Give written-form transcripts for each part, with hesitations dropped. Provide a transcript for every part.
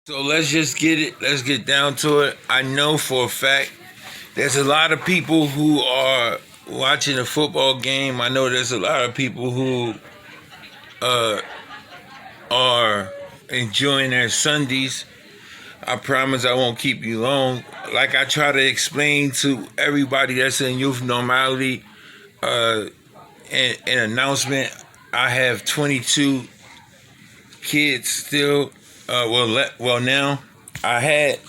So let's just get it. Let's get down to it. I know for a fact there's a lot of people who are watching a football game. I know there's a lot of people who uh, are enjoying their Sundays. I promise I won't keep you long. Like I try to explain to everybody that's in youth normality, uh, an announcement. I have 22 kids still. Well now I had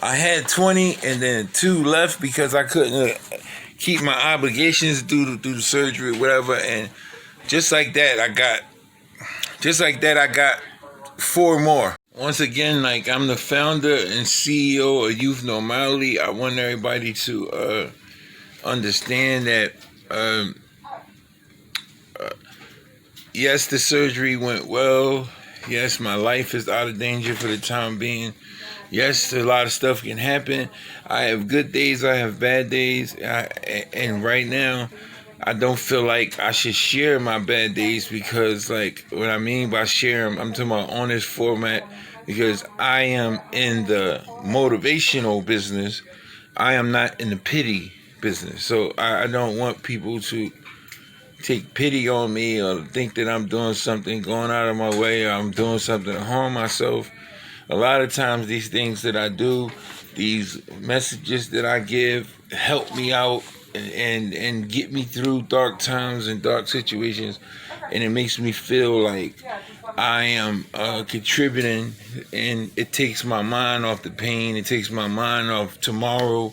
I had 20 and then two left because I couldn't keep my obligations due to the surgery or whatever. And just like that, I got four more. Once again, like I'm the founder and CEO of Youth Normality. I want everybody to understand that um, yes, the surgery went well. Yes, my life is out of danger for the time being. Yes, a lot of stuff can happen. I have good days, I have bad days, and right now, I don't feel like I should share my bad days because, like, what I mean by share them, I'm talking about on this format because I am in the motivational business. I am not in the pity business. So I don't want people to take pity on me or think that I'm doing something, going out of my way, or I'm doing something to harm myself. A lot of times these things that I do, these messages that I give help me out and get me through dark times and dark situations, and it makes me feel like I am contributing, and it takes my mind off the pain, it takes my mind off tomorrow,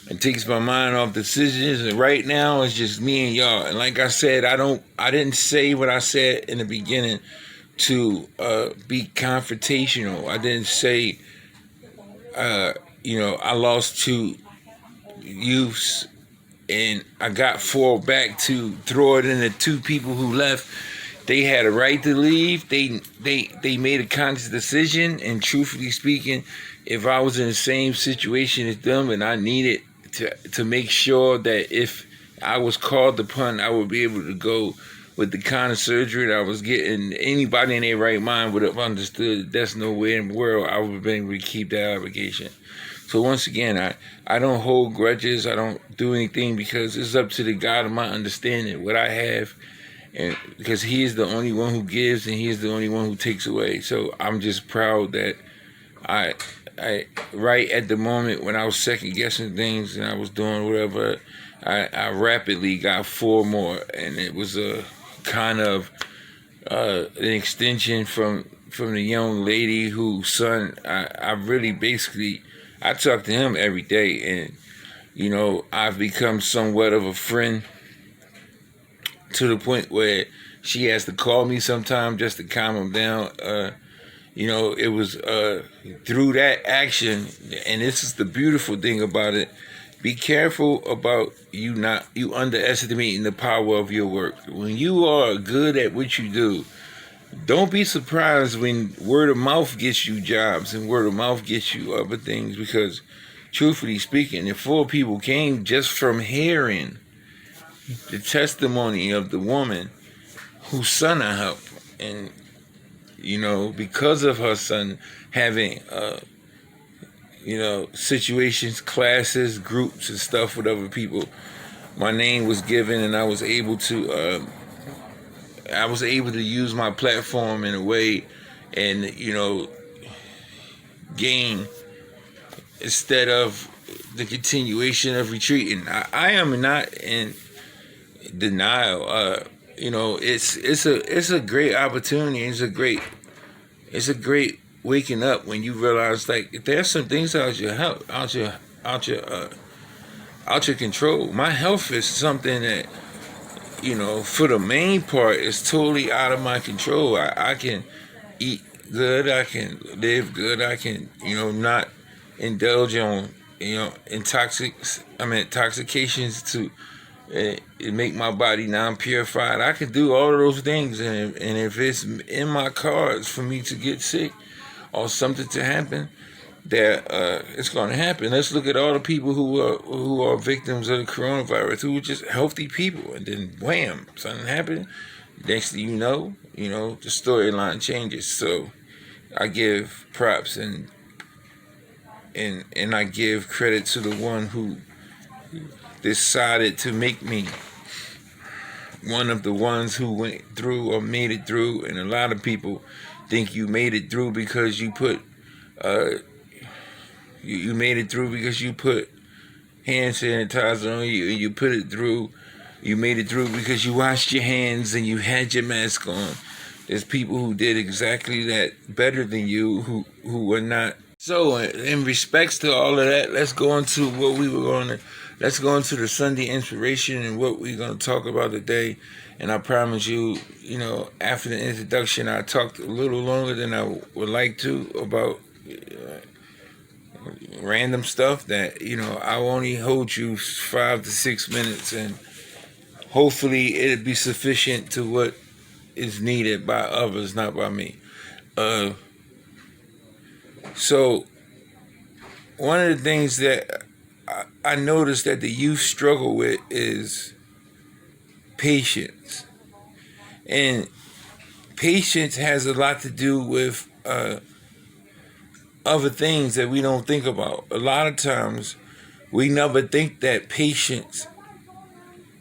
it takes my mind off decisions, and right now it's just me and y'all. And like I said, I didn't say what I said in the beginning to be confrontational. I didn't say, I lost two youths and I got four back to throw it into two people who left. They had a right to leave. They made a conscious decision. And truthfully speaking, if I was in the same situation as them and I needed to make sure that if I was called upon, I would be able to go with the kind of surgery that I was getting, anybody in their right mind would have understood that's nowhere in the world I would have been able to keep that obligation. So once again, I don't hold grudges. I don't do anything because it's up to the God of my understanding what I have, and because He is the only one who gives and He is the only one who takes away. So I'm just proud that I right at the moment when I was second guessing things and I was doing whatever, I rapidly got four more, and it was a kind of an extension from the young lady whose son I really basically I talk to him every day, and I've become somewhat of a friend to the point where she has to call me sometime just to calm him down. It was through that action, and this is the beautiful thing about it. Be careful about you underestimating the power of your work. When you are good at what you do, don't be surprised when word of mouth gets you jobs and word of mouth gets you other things, because truthfully speaking, if four people came just from hearing the testimony of the woman whose son I helped, and because of her son having situations, classes, groups, and stuff with other people, my name was given, and I was able to use my platform in a way, and gain instead of the continuation of retreating. I am not in denial. It's a great opportunity. It's a great waking up when you realize like there's some things out your health, out your out your control. My health is something that for the main part is totally out of my control. I can eat good, I can live good, I can not indulge on intoxications to make my body non-purified. I can do all of those things, and if it's in my cards for me to get sick or something to happen, that it's going to happen. Let's look at all the people who are victims of the coronavirus, who were just healthy people, and then wham, something happened. Next thing the storyline changes. So I give props and I give credit to the one who decided to make me one of the ones who went through or made it through. And a lot of people think you made it through because you put you made it through because you put hand sanitizer on you, and you made it through because you washed your hands and you had your mask on. There's people who did exactly that better than you who were not. So in respects to all of that, let's go into let's go into the Sunday inspiration and what we're going to talk about today. And I promise you, after the introduction, I talked a little longer than I would like to about random stuff that, I'll only hold you 5 to 6 minutes, and hopefully it'll be sufficient to what is needed by others, not by me. So one of the things that I noticed that the youth struggle with is patience. And patience has a lot to do with other things that we don't think about. A lot of times we never think that patience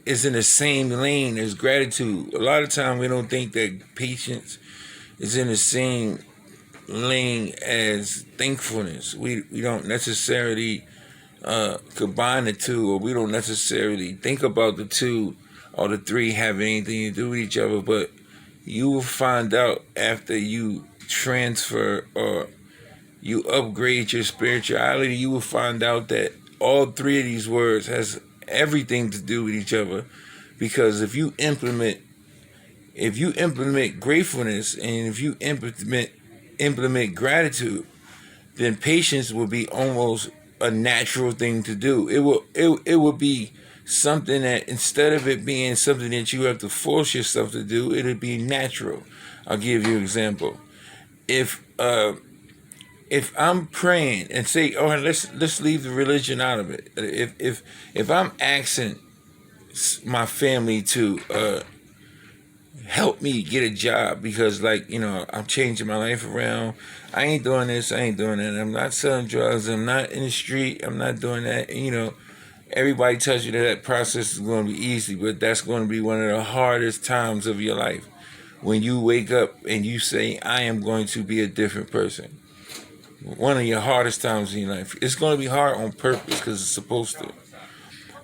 is in the same lane as gratitude. A lot of times we don't think that patience is in the same lane as thankfulness. We don't necessarily combine the two, or we don't necessarily think about the two or the three have anything to do with each other. But you will find out after you transfer or you upgrade your spirituality, you will find out that all three of these words has everything to do with each other. Because if you implement gratefulness, and if you implement gratitude, then patience will be almost a natural thing to do. It will be something that, instead of it being something that you have to force yourself to do, it'll be natural. I'll give you an example. If I'm praying and say, all right, let's leave the religion out of it. If I'm asking my family to help me get a job because, I'm changing my life around, I ain't doing this, I ain't doing that, I'm not selling drugs, I'm not in the street, I'm not doing that. Everybody tells you that process is going to be easy, but that's going to be one of the hardest times of your life. When you wake up and you say, I am going to be a different person. One of your hardest times in your life. It's going to be hard on purpose because it's supposed to.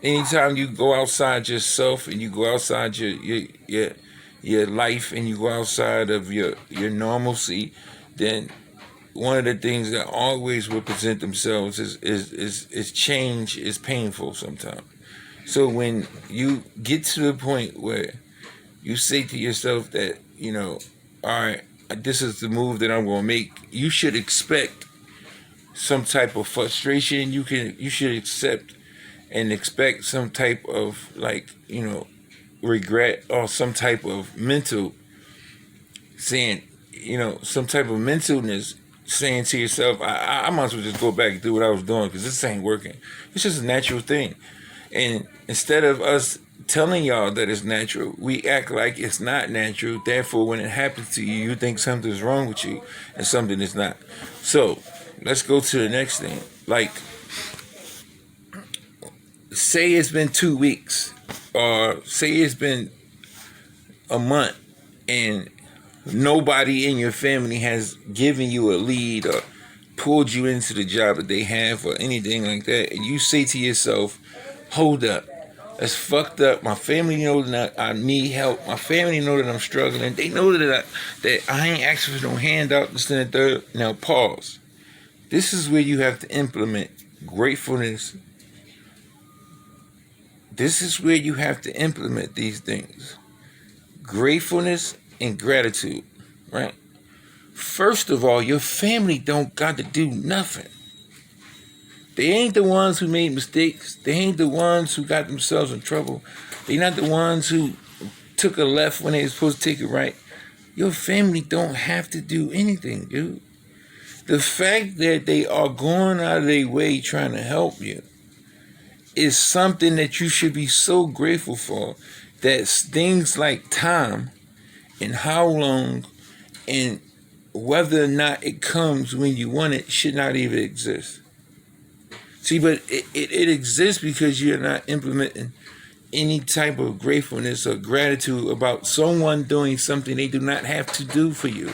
Anytime you go outside yourself and you go outside your life and you go outside of your normalcy, then one of the things that always will present themselves is change is painful sometimes. So when you get to the point where you say to yourself that, all right, this is the move that I'm going to make, you should expect some type of frustration. You should accept and expect some type of regret, or some type of mental saying, some type of mentalness saying to yourself, I might as well just go back and do what I was doing because this ain't working. It's just a natural thing. And instead of us telling y'all that it's natural, we act like it's not natural. Therefore, when it happens to you, you think something's wrong with you and something is not. So let's go to the next thing. Say it's been 2 weeks, or say it's been a month, and nobody in your family has given you a lead or pulled you into the job that they have or anything like that, and you say to yourself, hold up, that's fucked up. My family knows that I need help. My family know that I'm struggling. They know that I ain't asking for no handout, this and the third. Now pause. This is where you have to implement gratefulness. This is where you have to implement these things. Gratefulness and gratitude, right? First of all, your family don't got to do nothing. They ain't the ones who made mistakes. They ain't the ones who got themselves in trouble. They not the ones who took a left when they was supposed to take a right. Your family don't have to do anything, dude. The fact that they are going out of their way trying to help you is something that you should be so grateful for, that things like time and how long and whether or not it comes when you want it should not even exist. See, but it exists because you're not implementing any type of gratefulness or gratitude about someone doing something they do not have to do for you.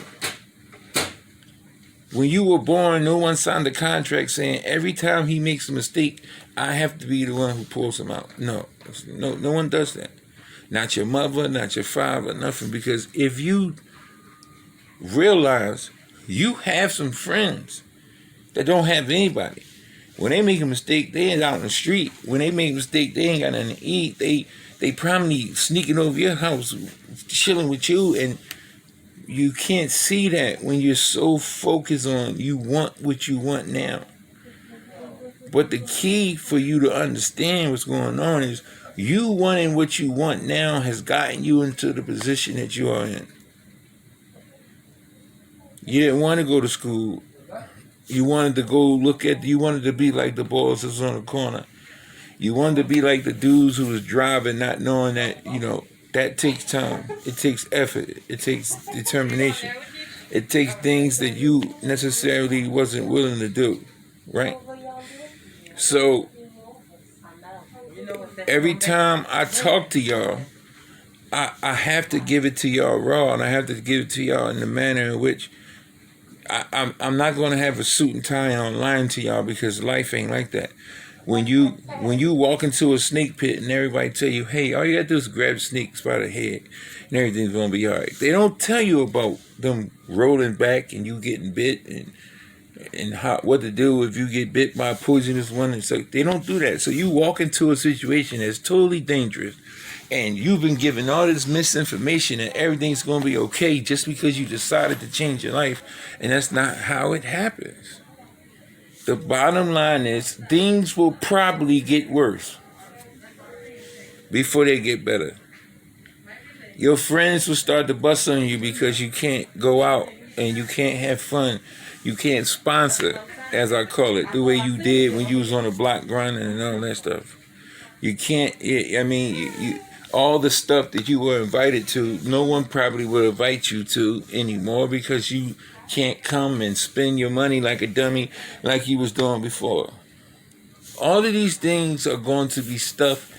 When you were born, no one signed a contract saying every time he makes a mistake, I have to be the one who pulls him out. No one does that. Not your mother, not your father, nothing. Because if you realize you have some friends that don't have anybody. When they make a mistake, they ain't out in the street. When they make a mistake, they ain't got nothing to eat. They probably sneaking over your house, chilling with you, and you can't see that when you're so focused on you want what you want now. But the key for you to understand what's going on is you wanting what you want now has gotten you into the position that you are in. You didn't want to go to school. You wanted to be like the boys that's on the corner. You wanted to be like the dudes who was driving, not knowing that, that takes time. It takes effort. It takes determination. It takes things that you necessarily wasn't willing to do, right? So, every time I talk to y'all, I have to give it to y'all raw, and I have to give it to y'all in the manner in which I'm not going to have a suit and tie on lying to y'all, because life ain't like that. When you walk into a snake pit and everybody tell you, hey, all you got to do is grab snakes by the head and everything's going to be all right. They don't tell you about them rolling back and you getting bit and what to do if you get bit by a poisonous one. And so they don't do that. So you walk into a situation that's totally dangerous, and you've been given all this misinformation that everything's going to be okay just because you decided to change your life. And that's not how it happens. The bottom line is things will probably get worse before they get better. Your friends will start to bust on you because you can't go out and you can't have fun. You can't sponsor, as I call it, the way you did when you was on the block grinding and all that stuff. You can't, all the stuff that you were invited to, no one probably would invite you to anymore because you can't come and spend your money like a dummy like you was doing before. All of these things are going to be stuff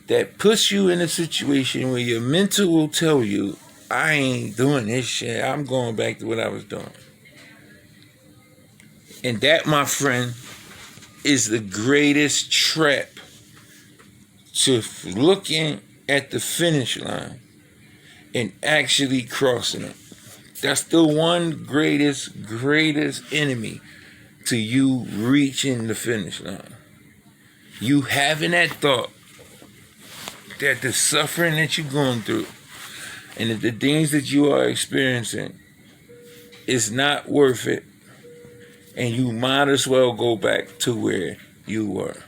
that puts you in a situation where your mental will tell you, I ain't doing this shit. I'm going back to what I was doing. And that, my friend, is the greatest trap to looking at the finish line and actually crossing it. That's the one greatest enemy to you reaching the finish line. You having that thought that the suffering that you're going through and that the things that you are experiencing is not worth it, and you might as well go back to where you were.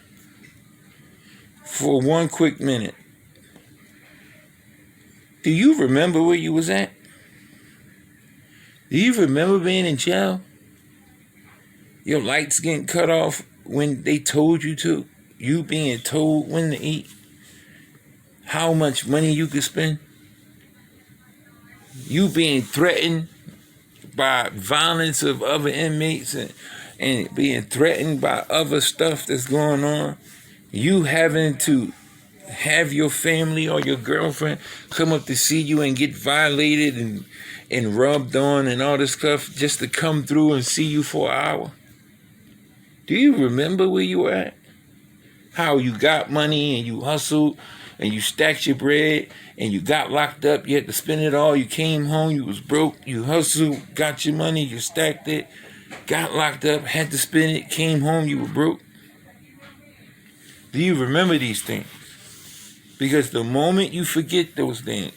For one quick minute, do you remember where you was at? Do you remember being in jail? Your lights getting cut off when they told you to? You being told when to eat? How much money you could spend? You being threatened by violence of other inmates and being threatened by other stuff that's going on? You having to have your family or your girlfriend come up to see you and get violated and rubbed on and all this stuff just to come through and see you for an hour? Do you remember where you were at? How you got money and you hustled and you stacked your bread and you got locked up, you had to spend it all, you came home, you was broke, you hustled, got your money, you stacked it, got locked up, had to spend it, came home, you were broke. Do you remember these things? Because the moment you forget those things,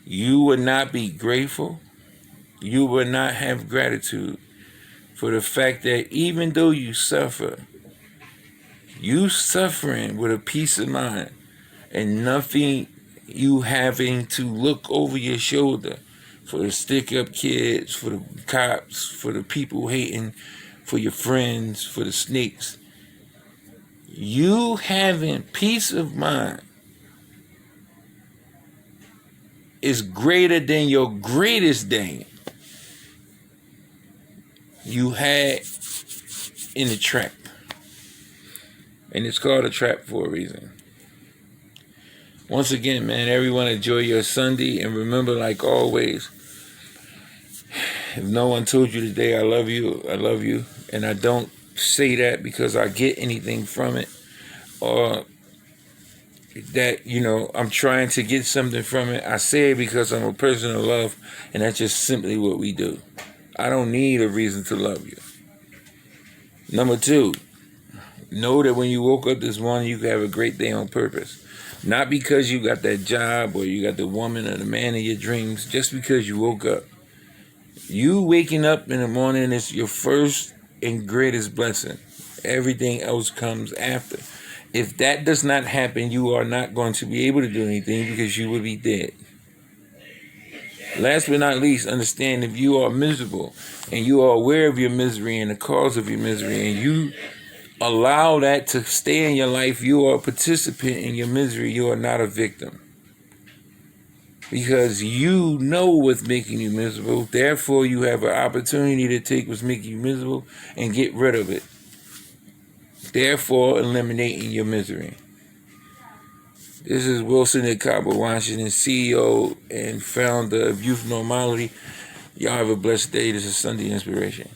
you will not be grateful. You will not have gratitude for the fact that even though you suffer, you suffering with a peace of mind and nothing you having to look over your shoulder for the stick-up kids, for the cops, for the people hating, for your friends, for the snakes. You having peace of mind is greater than your greatest day. you had in the trap. And it's called a trap for a reason. Once again, man, everyone enjoy your Sunday. And remember, like always, if no one told you today, I love you, I love you. And I don't say that because I get anything from it, or that, I'm trying to get something from it. I say it because I'm a person of love, and that's just simply what we do. I don't need a reason to love you. Number two, know that when you woke up this morning, you can have a great day on purpose. Not because you got that job or you got the woman or the man of your dreams, just because you woke up. You waking up in the morning is your first and greatest blessing. Everything else comes after. If that does not happen, you are not going to be able to do anything because you will be dead. Last but not least, understand if you are miserable and you are aware of your misery and the cause of your misery, and you allow that to stay in your life, you are a participant in your misery. You are not a victim. Because you know what's making you miserable. Therefore, you have an opportunity to take what's making you miserable and get rid of it. Therefore, eliminating your misery. This is Wilson Decopbo, Washington, CEO and founder of Youthnormality. Y'all have a blessed day. This is Sunday Inspiration.